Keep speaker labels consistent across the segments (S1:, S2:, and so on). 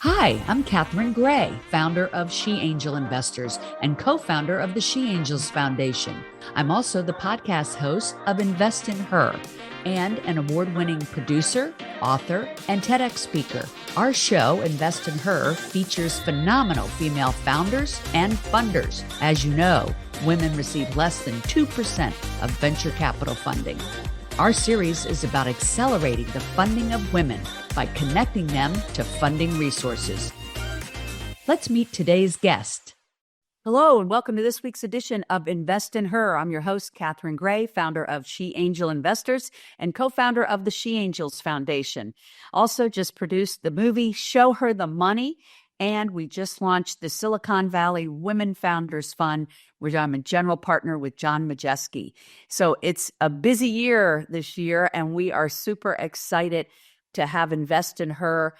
S1: Hi, I'm Catherine Gray, founder of She Angel Investors and co-founder of the She Angels Foundation. I'm also the podcast host of Invest in Her and an award-winning producer, author, and TEDx speaker. Our show, Invest in Her, features phenomenal female founders and funders. As you know, women receive less than 2% of venture capital funding. Our series is about accelerating the funding of women by connecting them to funding resources. Let's meet today's guest. Hello, and welcome to this week's edition of Invest in Her. I'm your host, Catherine Gray, founder of She Angel Investors and co-founder of the She Angels Foundation. Also just produced the movie Show Her the Money, and we just launched the Silicon Valley Women Founders Fund, where I'm a general partner with John Majeski. So it's a busy year this year, and we are super excited to have Invest in Her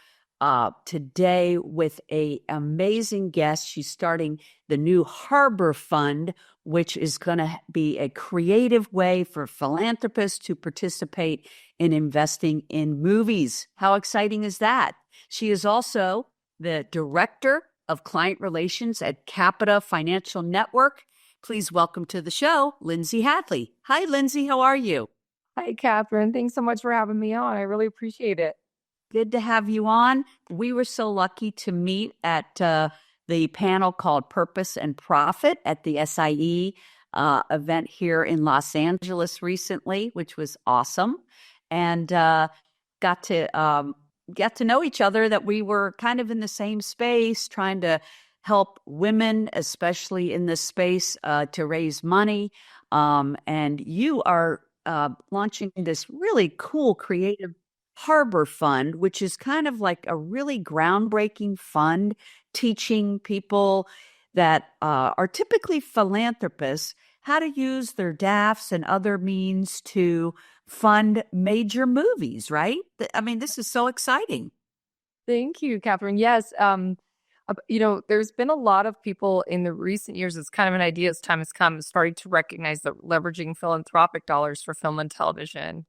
S1: today with an amazing guest. She's starting the new Harbor Fund, which is going to be a creative way for philanthropists to participate in investing in movies. How exciting is that? She is also the Director of Client Relations at Capita Financial Network. Please welcome to the show, Lindsay Hadley. Hi, Lindsay. How are you?
S2: Hi, Catherine. Thanks so much for having me on. I really appreciate it.
S1: Good to have you on. We were so lucky to meet at the panel called Purpose and Profit at the SIE event here in Los Angeles recently, which was awesome. And got to know each other, that we were kind of in the same space, trying to help women, especially in this space, to raise money. And you are launching this really cool creative Harbor Fund, which is kind of like a really groundbreaking fund, teaching people that are typically philanthropists how to use their DAFs and other means to fund major movies, right? I mean, this is so exciting.
S2: Thank you, Catherine. Yes. There's been a lot of people in the recent years, it's kind of an idea as time has come, starting to recognize that leveraging philanthropic dollars for film and television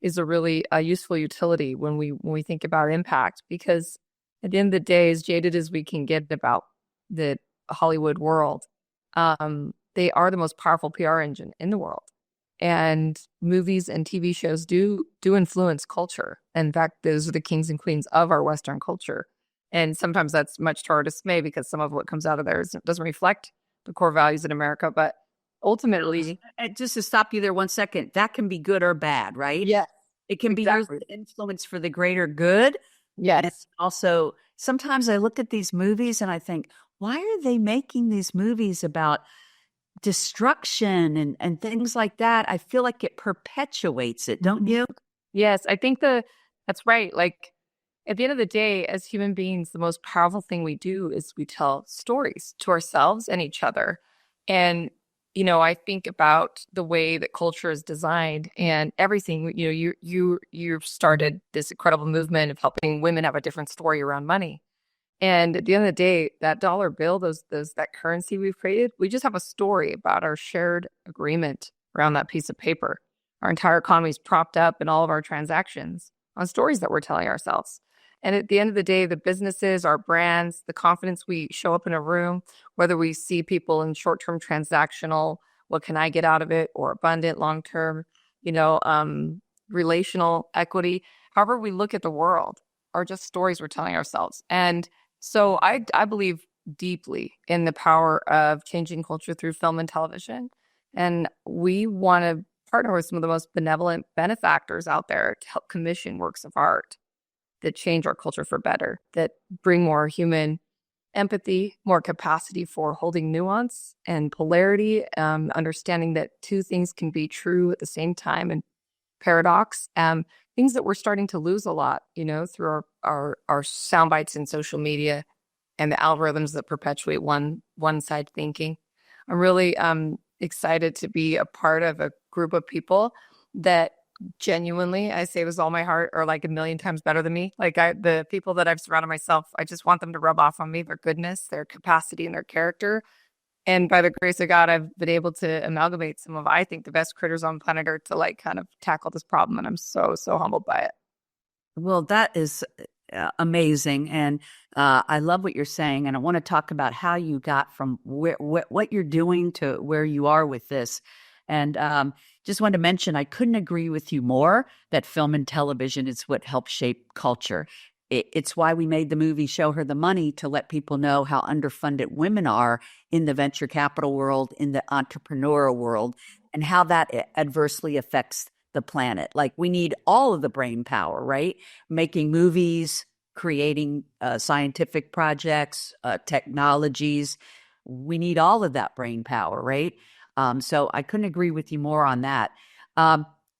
S2: is a really useful utility when we think about impact, because at the end of the day, as jaded as we can get about the Hollywood world, they are the most powerful PR engine in the world. And movies and TV shows do influence culture. In fact, those are the kings and queens of our Western culture. And sometimes that's much to our dismay, because some of what comes out of there doesn't reflect the core values in America. But ultimately,
S1: just to stop you there 1 second, that can be good or bad, right?
S2: Yeah,
S1: it can
S2: exactly.
S1: be used to influence for the greater good.
S2: Yes.
S1: And also, sometimes I look at these movies and I think, why are they making these movies about destruction and things like that? I feel like it perpetuates it, don't you?
S2: Yes, I think that's right. Like, at the end of the day, as human beings, the most powerful thing we do is we tell stories to ourselves and each other. And, I think about the way that culture is designed and everything. You've started this incredible movement of helping women have a different story around money. And at the end of the day, that dollar bill, that currency we've created, we just have a story about our shared agreement around that piece of paper. Our entire economy is propped up in all of our transactions on stories that we're telling ourselves. And at the end of the day, the businesses, our brands, the confidence we show up in a room, whether we see people in short-term transactional, what can I get out of it, or abundant long-term, relational equity, however we look at the world, are just stories we're telling ourselves. And so I believe deeply in the power of changing culture through film and television. And we want to partner with some of the most benevolent benefactors out there to help commission works of art that change our culture for better, that bring more human empathy, more capacity for holding nuance and polarity, understanding that two things can be true at the same time, and paradox, things that we're starting to lose a lot, through our sound bites in social media and the algorithms that perpetuate one side thinking. I'm really excited to be a part of a group of people that genuinely, I say with all my heart, are like a million times better than me. Like the people that I've surrounded myself, I just want them to rub off on me, their goodness, their capacity, and their character. And by the grace of God, I've been able to amalgamate some of, I think, the best critters on planet Earth to kind of tackle this problem. And I'm so, so humbled by it.
S1: Well, that is amazing. And I love what you're saying. And I want to talk about how you got from what you're doing to where you are with this. And just wanted to mention, I couldn't agree with you more that film and television is what helps shape culture. It's why we made the movie Show Her the Money, to let people know how underfunded women are in the venture capital world, in the entrepreneurial world, and how that adversely affects the planet. Like, we need all of the brain power, right? Making movies, creating scientific projects, technologies. We need all of that brain power, right? So I couldn't agree with you more on that.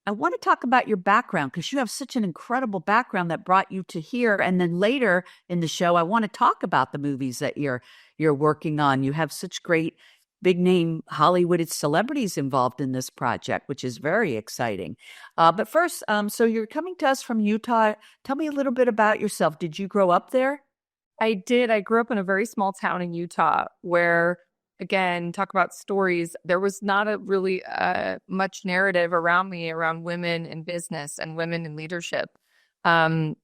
S1: I want to talk about your background, because you have such an incredible background that brought you to here. And then later in the show, I want to talk about the movies that you're working on. You have such great big name Hollywood celebrities involved in this project, which is very exciting. But first, so you're coming to us from Utah. Tell me a little bit about yourself. Did you grow up there?
S2: I did. I grew up in a very small town in Utah where, again, talk about stories. There was not a really much narrative around me around women in business and women in leadership. I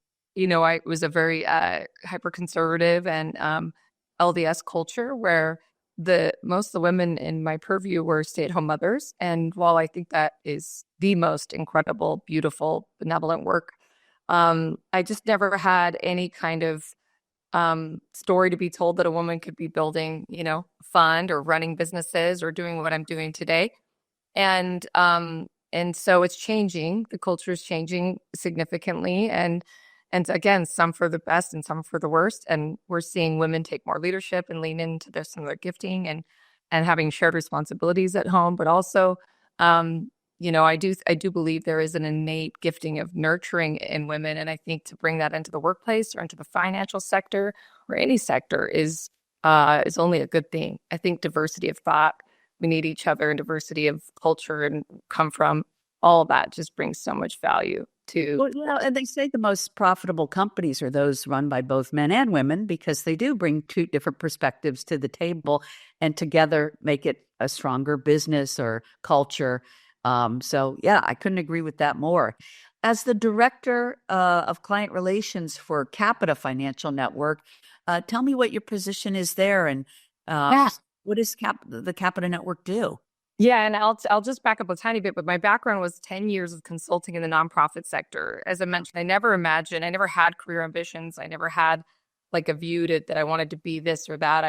S2: was a very hyper conservative and LDS culture where most of the women in my purview were stay-at-home mothers. And while I think that is the most incredible, beautiful, benevolent work, I just never had any kind of story to be told that a woman could be building, a fund or running businesses or doing what I'm doing today. And so it's changing. The culture is changing significantly. And again, some for the best and some for the worst. And we're seeing women take more leadership and lean into some of their gifting and having shared responsibilities at home. But also, I do believe there is an innate gifting of nurturing in women. And I think to bring that into the workplace or into the financial sector or any sector is only a good thing. I think diversity of thought, we need each other, and diversity of culture and come from, all of that just brings so much value to.
S1: Well, and they say the most profitable companies are those run by both men and women, because they do bring two different perspectives to the table and together make it a stronger business or culture. So yeah, I couldn't agree with that more. As the director of client relations for Capita Financial Network, tell me what your position is there, and what does the Capita Network do?
S2: Yeah, and I'll just back up a tiny bit, but my background was 10 years of consulting in the nonprofit sector. As I mentioned, I never had career ambitions. I never had like a view that I wanted to be this or that.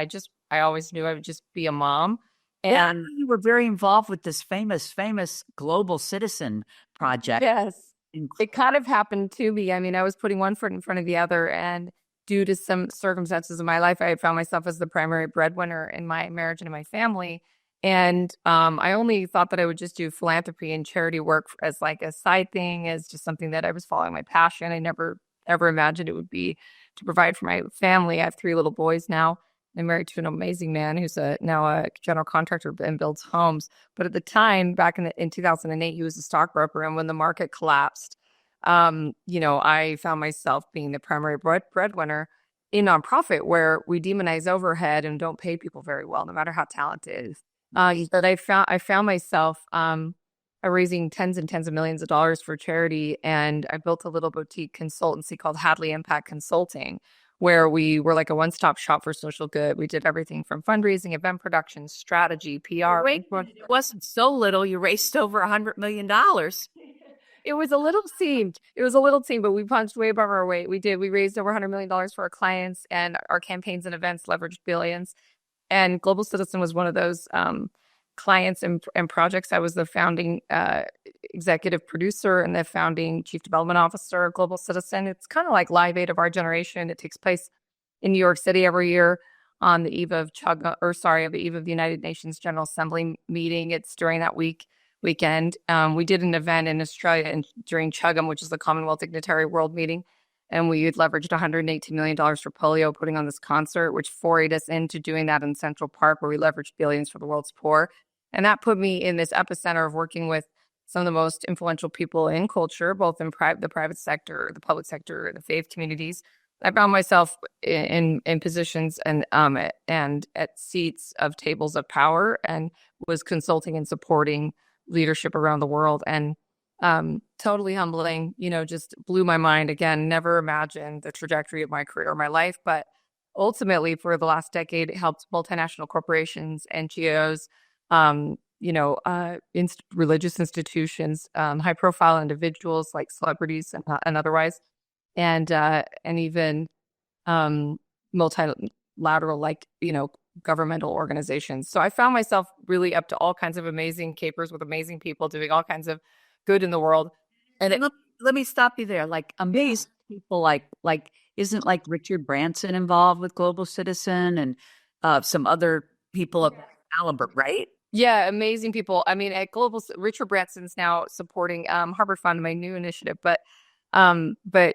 S2: I always knew I would just be a mom.
S1: And you were very involved with this famous global citizen project.
S2: Yes, it kind of happened to me. I mean, I was putting one foot in front of the other, and due to some circumstances in my life, I found myself as the primary breadwinner in my marriage and in my family. And I only thought that I would just do philanthropy and charity work as like a side thing, as just something that I was following my passion. I never, ever imagined it would be to provide for my family. I have 3 little boys now. I'm married to an amazing man who's now a general contractor and builds homes. But at the time, back in 2008, he was a stockbroker. And when the market collapsed, I found myself being the primary breadwinner in nonprofit, where we demonize overhead and don't pay people very well, no matter how talented. But I found myself raising tens and tens of millions of dollars for charity, and I built a little boutique consultancy called Hadley Impact Consulting, where we were like a one-stop shop for social good. We did everything from fundraising, event production, strategy, PR.
S1: Wait, it wasn't so little. You raised over $100 million.
S2: It was a little team, but we punched way above our weight. We did. We raised over $100 million for our clients, and our campaigns and events leveraged billions. And Global Citizen was one of those clients and projects. I was the founding executive producer and the founding chief development officer of Global Citizen. It's kind of like Live Aid of our generation. It takes place in New York City every year on the eve of the eve of the United Nations General Assembly meeting. It's during that weekend. We did an event in Australia during CHUGM, which is the Commonwealth Dignitary World Meeting. And we had leveraged $118 million for polio, putting on this concert, which forayed us into doing that in Central Park, where we leveraged billions for the world's poor. And that put me in this epicenter of working with some of the most influential people in culture, both in the private sector, the public sector, the faith communities. I found myself in positions and at seats of tables of power, and was consulting and supporting leadership around the world. And to totally humbling, just blew my mind. Again, never imagined the trajectory of my career or my life, but ultimately for the last decade, it helped multinational corporations, NGOs, religious institutions, high profile individuals like celebrities and otherwise, and even multilateral, like, governmental organizations. So I found myself really up to all kinds of amazing capers with amazing people doing all kinds of good in the world.
S1: And let me stop you there. Like amazing people, like isn't like Richard Branson involved with Global Citizen and some other people of caliber, right?
S2: Yeah, amazing people. I mean, at Global, Richard Branson's now supporting Harbor Fund, my new initiative, but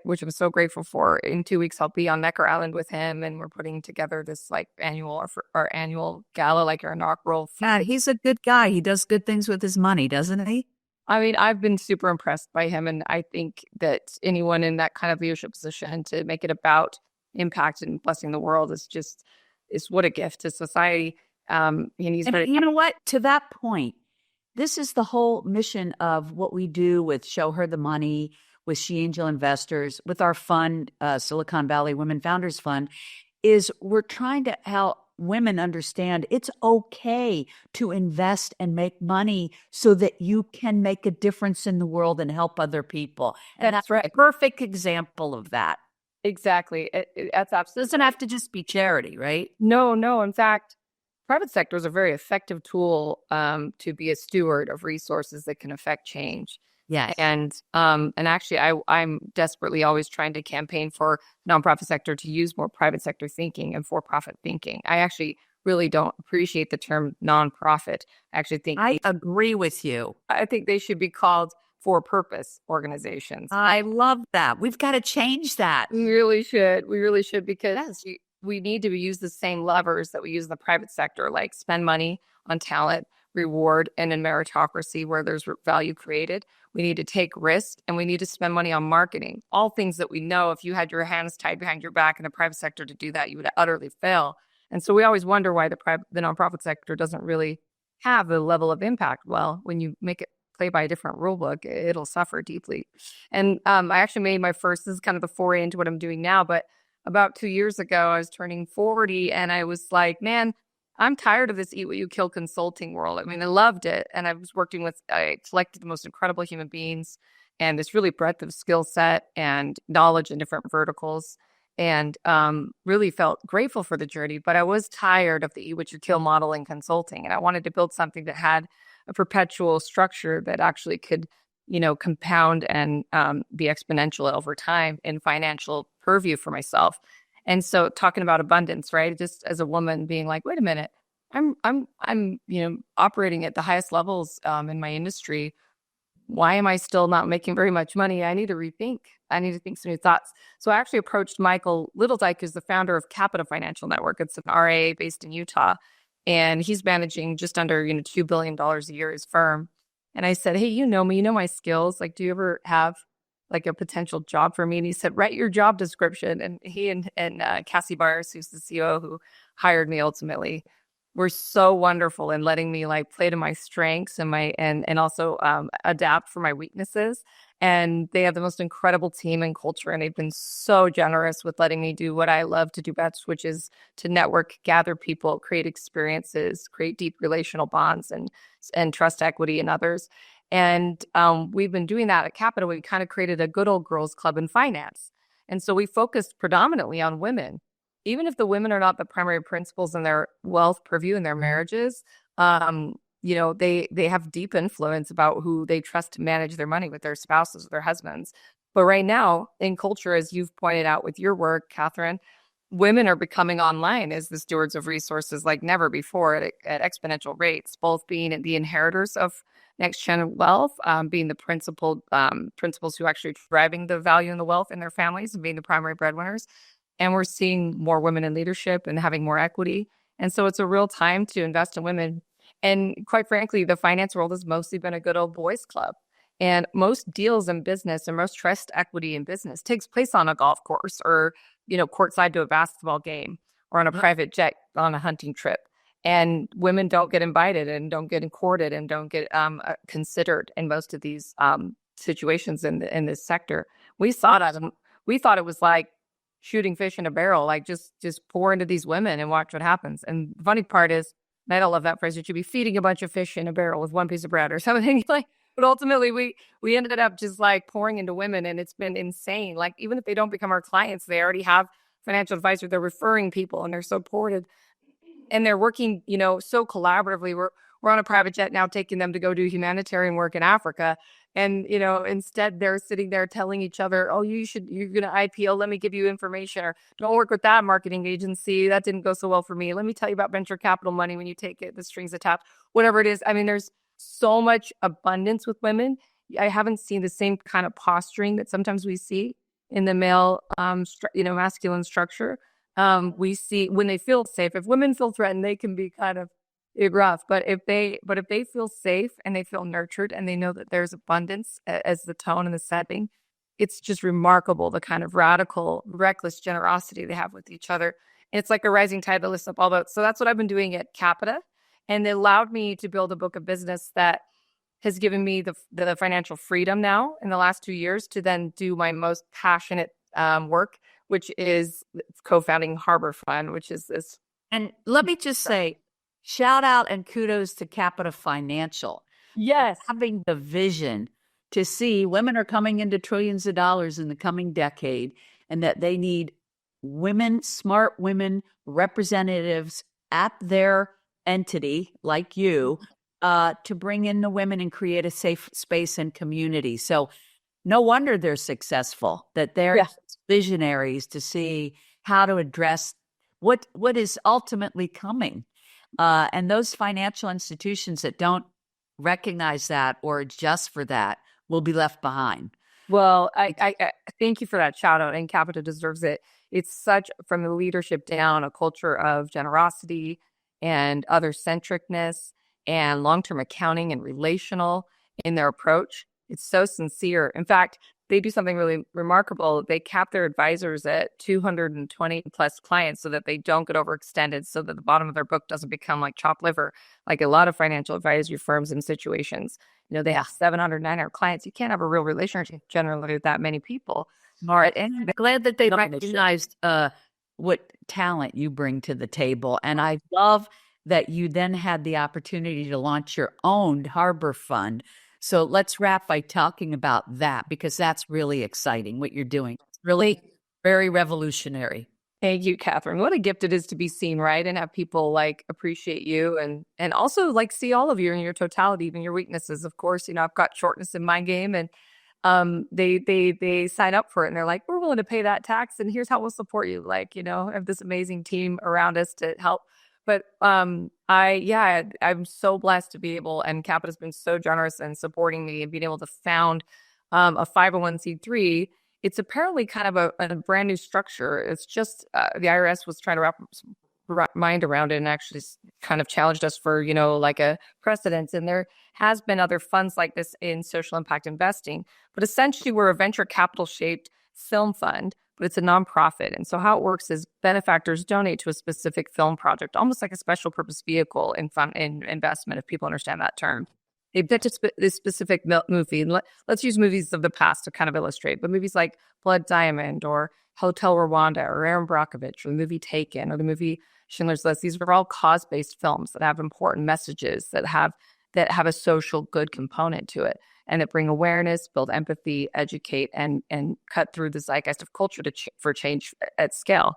S2: which I'm so grateful for. In 2 weeks, I'll be on Necker Island with him, and we're putting together this like our annual gala, like our inaugural.
S1: Yeah, he's a good guy. He does good things with his money, doesn't he?
S2: I mean, I've been super impressed by him, and I think that anyone in that kind of leadership position to make it about impact and blessing the world is what a gift to society. And
S1: you know what? To that point, this is the whole mission of what we do with Show Her the Money, with She Angel Investors, with our fund, Silicon Valley Women Founders Fund, is we're trying to help women understand it's okay to invest and make money so that you can make a difference in the world and help other people. And
S2: that's right.
S1: A perfect example of that.
S2: Exactly. That's absolutely.
S1: It doesn't have to just be charity, right?
S2: No. In fact, private sector is a very effective tool to be a steward of resources that can affect change.
S1: Yes.
S2: And actually, I'm desperately always trying to campaign for nonprofit sector to use more private sector thinking and for-profit thinking. I actually really don't appreciate the term nonprofit. I actually think
S1: I agree with you.
S2: I think they should be called for-purpose organizations.
S1: I love that. We've got to change that.
S2: We really should. We really should, because we need to use the same levers that we use in the private sector, like spend money on talent, reward, and in meritocracy where there's value created. We need to take risks, and we need to spend money on marketing. All things that we know, if you had your hands tied behind your back in the private sector to do that, you would utterly fail. And so we always wonder why the nonprofit sector doesn't really have the level of impact. Well, when you make it play by a different rule book, it'll suffer deeply. And I actually made this is kind of the foray into what I'm doing now, but about 2 years ago, I was turning 40, and I was like, man, I'm tired of this eat what you kill consulting world. I mean, I loved it. And I selected the most incredible human beings and this really breadth of skill set and knowledge in different verticals, and really felt grateful for the journey. But I was tired of the eat what you kill model in consulting. And I wanted to build something that had a perpetual structure that actually could, compound and be exponential over time in financial purview for myself. And so talking about abundance, right? Just as a woman being like, wait a minute, I'm operating at the highest levels in my industry. Why am I still not making very much money? I need to rethink. I need to think some new thoughts. So I actually approached Michael Littledyke, who's the founder of Capita Financial Network. It's an RIA based in Utah, and he's managing just under $2 billion a year, his firm. And I said, hey, you know me, you know my skills. Like, do you ever have like a potential job for me? And he said, write your job description. And he and Cassie Byers, who's the CEO who hired me ultimately, were so wonderful in letting me like play to my strengths and also adapt for my weaknesses. And they have the most incredible team and culture. And they've been so generous with letting me do what I love to do best, which is to network, gather people, create experiences, create deep relational bonds and trust equity in others. And we've been doing that at Capita. We kind of created a good old girls club in finance. And so we focused predominantly on women. Even if the women are not the primary principals in their wealth purview in their marriages, they have deep influence about who they trust to manage their money with their spouses or their husbands. But right now in culture, as you've pointed out with your work, Catherine, women are becoming online as the stewards of resources like never before at exponential rates, both being the inheritors of next gen wealth, being the principals who actually are driving the value and the wealth in their families and being the primary breadwinners. And we're seeing more women in leadership and having more equity. And so it's a real time to invest in women. And quite frankly, the finance world has mostly been a good old boys club. And most deals in business and most trust equity in business takes place on a golf course or, courtside to a basketball game or on a private jet on a hunting trip. And women don't get invited and don't get courted and don't get considered in most of these situations in this sector. We saw that, and we thought it was like shooting fish in a barrel, like just pour into these women and watch what happens. And the funny part is, and I don't love that phrase, you should be feeding a bunch of fish in a barrel with one piece of bread or something like. But ultimately, we ended up just like pouring into women, and it's been insane. Like, even if they don't become our clients, they already have financial advisor. They're referring people, and they're supported, and they're working, so collaboratively. We're on a private jet now, taking them to go do humanitarian work in Africa. And, instead they're sitting there telling each other, oh, you're going to IPO. Let me give you information, or don't work with that marketing agency. That didn't go so well for me. Let me tell you about venture capital money when you take it, the strings attached, whatever it is. I mean, there's so much abundance with women. I haven't seen the same kind of posturing that sometimes we see in the male, masculine structure. We see when they feel safe. If women feel threatened, they can be kind of rough. But if they feel safe and they feel nurtured and they know that there's abundance as the tone and the setting, it's just remarkable the kind of radical, reckless generosity they have with each other. And it's like a rising tide that lifts up all boats. So that's what I've been doing at Capita, and it allowed me to build a book of business that has given me the financial freedom now in the last 2 years to then do my most passionate work, which is co-founding Harbor Fund, which is this.
S1: And let me just say, shout out and kudos to Capita Financial.
S2: Yes.
S1: Having the vision to see women are coming into trillions of dollars in the coming decade, and that they need women, smart women, representatives at their entity like you, to bring in the women and create a safe space and community. So no wonder they're successful, that they're visionaries to see how to address what is ultimately coming. And those financial institutions that don't recognize that or adjust for that will be left behind.
S2: Well, I thank you for that shout out, and Capita deserves it. It's such, from the leadership down, a culture of generosity and other centricness and long-term accounting and relational in their approach. It's so sincere. In fact, they do something really remarkable. They cap their advisors at 220 plus clients so that they don't get overextended, so that the bottom of their book doesn't become like chopped liver, like a lot of financial advisory firms and situations. They have 700, 900 clients. You can't have a real relationship generally with that many people.
S1: Smart. And I'm glad that they recognized what talent you bring to the table. And I love that you then had the opportunity to launch your own Harbor Fund. So let's wrap by talking about that, because that's really exciting what you're doing. It's really very revolutionary.
S2: Thank you, Catherine. What a gift it is to be seen, right? And have people like appreciate you, and also like see all of you in your totality, even your weaknesses. Of course, I've got shortness in my game, and they sign up for it, and they're like, we're willing to pay that tax, and here's how we'll support you. Like, I have this amazing team around us to help. But I'm so blessed to be able, and Capita's been so generous in supporting me and being able to found a 501c3. It's apparently kind of a brand new structure. It's just the IRS was trying to wrap mind around it, and actually kind of challenged us for, like a precedent. And there has been other funds like this in social impact investing. But essentially, we're a venture capital shaped film fund, but it's a nonprofit. And so how it works is benefactors donate to a specific film project, almost like a special purpose vehicle in investment, if people understand that term. They picked this specific movie. And let's use movies of the past to kind of illustrate. But movies like Blood Diamond or Hotel Rwanda or Aaron Brockovich or the movie Taken or the movie Schindler's List. These are all cause-based films that have important messages, that have a social good component to it, and that bring awareness, build empathy, educate, and cut through the zeitgeist of culture for change at scale.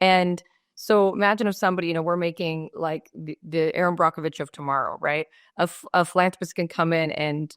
S2: And so imagine if somebody, we're making like the Aaron Brockovich of tomorrow, right? A philanthropist can come in and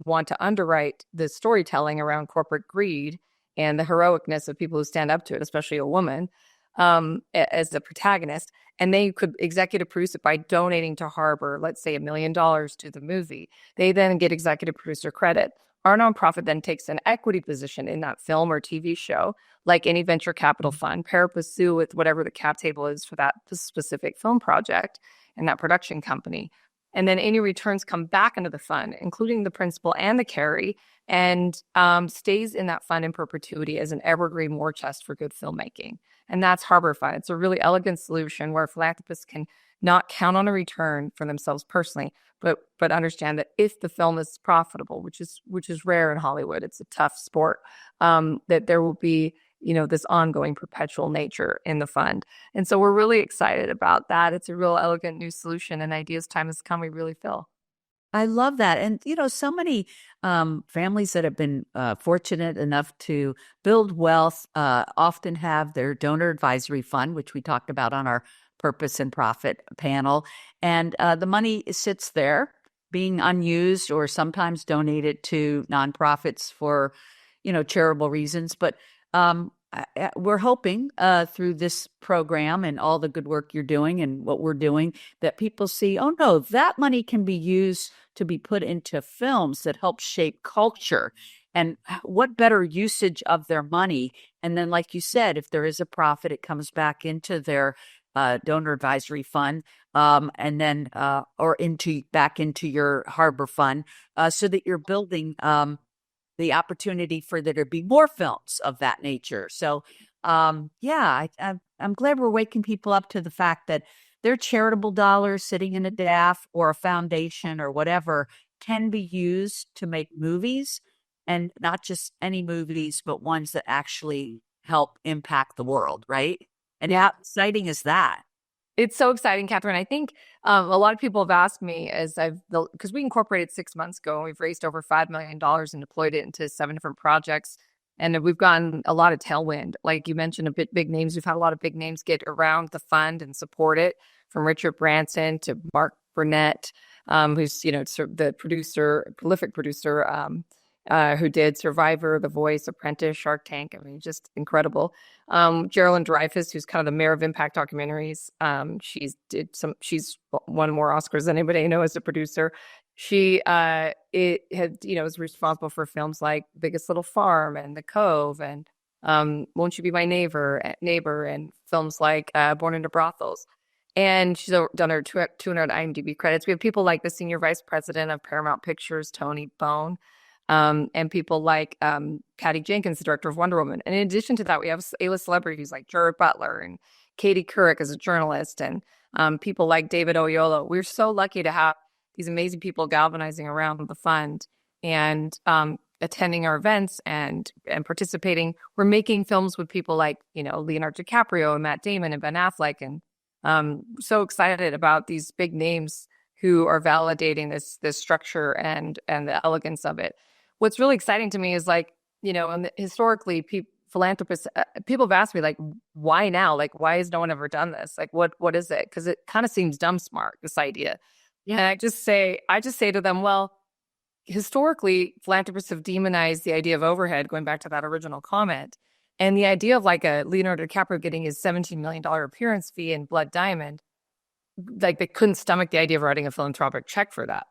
S2: want to underwrite the storytelling around corporate greed and the heroicness of people who stand up to it, especially a woman, as the protagonist. And they could executive produce it by donating to Harbor, let's say $1 million to the movie. They then get executive producer credit. Our nonprofit then takes an equity position in that film or TV show, like any venture capital fund, pair pursue with whatever the cap table is for that specific film project and that production company. And then any returns come back into the fund, including the principal and the carry, and stays in that fund in perpetuity as an evergreen war chest for good filmmaking. And that's Harbor Fund. It's a really elegant solution where philanthropists can not count on a return for themselves personally, but understand that if the film is profitable, which is rare in Hollywood, it's a tough sport, that there will be this ongoing perpetual nature in the fund. And so we're really excited about that. It's a real elegant new solution, and ideas time has come, we really feel.
S1: I love that. And, so many families that have been fortunate enough to build wealth often have their donor advisory fund, which we talked about on our purpose and profit panel. And the money sits there being unused or sometimes donated to nonprofits for, charitable reasons. But we're hoping through this program and all the good work you're doing and what we're doing that people see, oh no, that money can be used to be put into films that help shape culture. And what better usage of their money? And then, like you said, if there is a profit, it comes back into their donor advisory fund, and then or back into your harbor fund, so that you're building the opportunity for there to be more films of that nature. So, I'm glad we're waking people up to the fact that their charitable dollars sitting in a DAF or a foundation or whatever can be used to make movies, and not just any movies, but ones that actually help impact the world, right? And how exciting is that?
S2: It's so exciting, Catherine. I think a lot of people have asked me because we incorporated 6 months ago and we've raised over $5 million and deployed it into 7 different projects. And we've gotten a lot of tailwind. Like you mentioned, big names. We've had a lot of big names get around the fund and support it, from Richard Branson to Mark Burnett, who's, the prolific producer, who did Survivor, The Voice, Apprentice, Shark Tank. I mean, just incredible. Geraldine Dreyfus, who's kind of the mayor of impact documentaries. She's won more Oscars than anybody I know as a producer. She was responsible for films like Biggest Little Farm and The Cove and Won't You Be My Neighbor, and films like Born into Brothels. And she's done her 200 IMDb credits. We have people like the senior vice president of Paramount Pictures, Tony Bone, and people like Patty Jenkins, the director of Wonder Woman. And in addition to that, we have A-list celebrities like Jared Butler and Katie Couric as a journalist, and people like David Oyelowo. We're so lucky to have these amazing people galvanizing around the fund and attending our events and participating. We're making films with people like, Leonardo DiCaprio and Matt Damon and Ben Affleck, and so excited about these big names who are validating this structure and the elegance of it. What's really exciting to me is historically, philanthropists, people have asked me why now? Why has no one ever done this? What is it? Because it kind of seems dumb smart, this idea. Yeah. And I just say to them, well, historically, philanthropists have demonized the idea of overhead, going back to that original comment. And the idea of a Leonardo DiCaprio getting his $17 million appearance fee in Blood Diamond, they couldn't stomach the idea of writing a philanthropic check for that.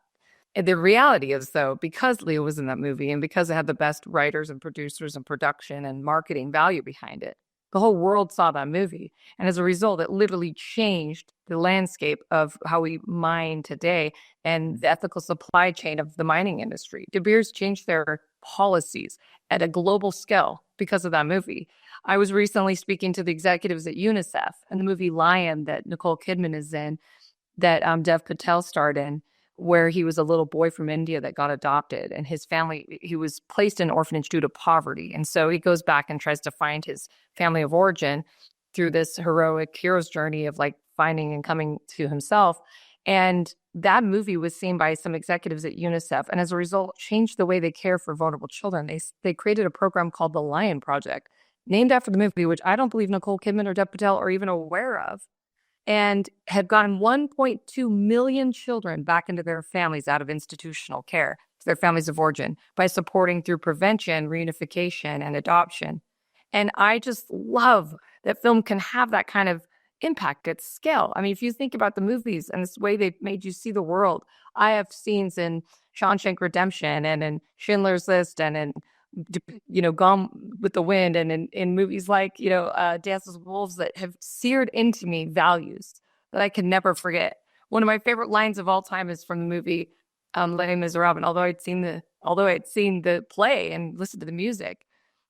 S2: And the reality is, though, because Leo was in that movie and because it had the best writers and producers and production and marketing value behind it, the whole world saw that movie. And as a result, it literally changed the landscape of how we mine today and the ethical supply chain of the mining industry. De Beers changed their policies at a global scale because of that movie. I was recently speaking to the executives at UNICEF, and the movie Lion that Nicole Kidman is in, that Dev Patel starred in, where he was a little boy from India that got adopted, and his family, he was placed in an orphanage due to poverty. And so he goes back and tries to find his family of origin through this heroic hero's journey of finding and coming to himself. And that movie was seen by some executives at UNICEF, and as a result, changed the way they care for vulnerable children. They created a program called the Lion Project, named after the movie, which I don't believe Nicole Kidman or Dev Patel are even aware of, and have gotten 1.2 million children back into their families out of institutional care, to their families of origin, by supporting through prevention, reunification, and adoption. And I just love that film can have that kind of impact at scale. I mean, if you think about the movies and this way they've made you see the world, I have scenes in Shawshank Redemption and in Schindler's List and in Gone with the Wind and in movies like Dances with Wolves that have seared into me values that I can never forget. One of my favorite lines of all time is from the movie Les Miserables. Although I'd seen the play and listened to the music,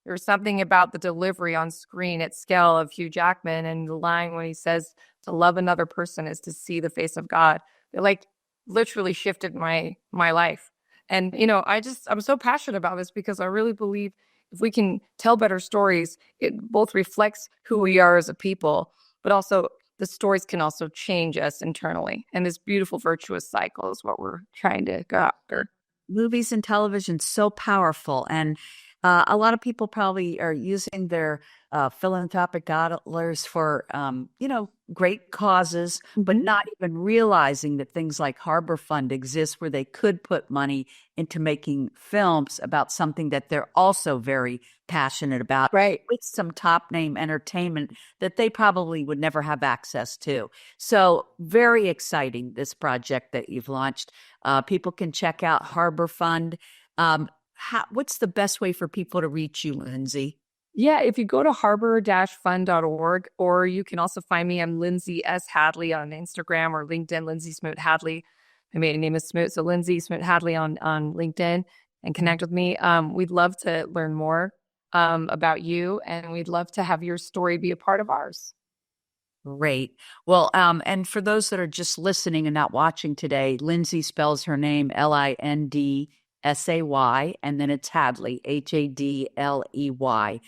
S2: There's something about the delivery on screen at scale of Hugh Jackman and the line when he says to love another person is to see the face of God. It like literally shifted my life. And I'm so passionate about this because I really believe if we can tell better stories, it both reflects who we are as a people, but also the stories can also change us internally. And this beautiful virtuous cycle is what we're trying to go after.
S1: Movies and television so powerful, and a lot of people probably are using their philanthropic dollars for great causes, but not even realizing that things like Harbor Fund exist where they could put money into making films about something that they're also very passionate about,
S2: Right.
S1: with some top name entertainment that they probably would never have access to. So very exciting, this project that you've launched. People can check out Harbor Fund. What's the best way for people to reach you, Lindsay?
S2: Yeah, if you go to harbor-fund.org, or you can also find me, I'm Lindsay S. Hadley on Instagram or LinkedIn, Lindsay Smoot Hadley. My maiden name is Smoot, so Lindsay Smoot Hadley on LinkedIn, and connect with me. We'd love to learn more about you, and we'd love to have your story be a part of ours.
S1: Great. Well, and for those that are just listening and not watching today, Lindsay spells her name Lindsay, and then it's Hadley, Hadley.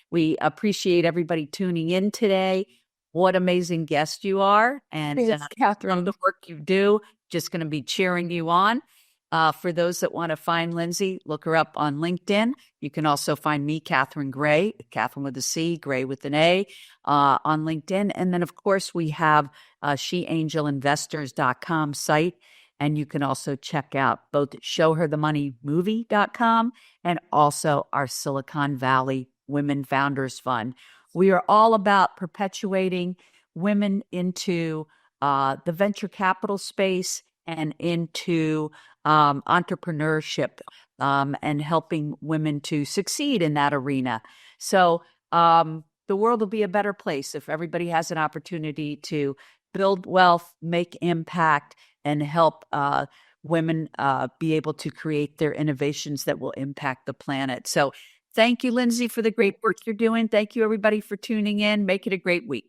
S1: We appreciate everybody tuning in today. What amazing guest you are. And
S2: Catherine,
S1: the work you do, just going to be cheering you on. For those that want to find Lindsay, look her up on LinkedIn. You can also find me, Catherine Gray, Catherine with a C, Gray with an A, on LinkedIn. And then, of course, we have sheangelinvestors.com site. And you can also check out both showherthemoneymovie.com and also our Silicon Valley Women Founders Fund. We are all about perpetuating women into the venture capital space and into entrepreneurship, and helping women to succeed in that arena. So the world will be a better place if everybody has an opportunity to build wealth, make impact, and help women be able to create their innovations that will impact the planet. So thank you, Lindsay, for the great work you're doing. Thank you, everybody, for tuning in. Make it a great week.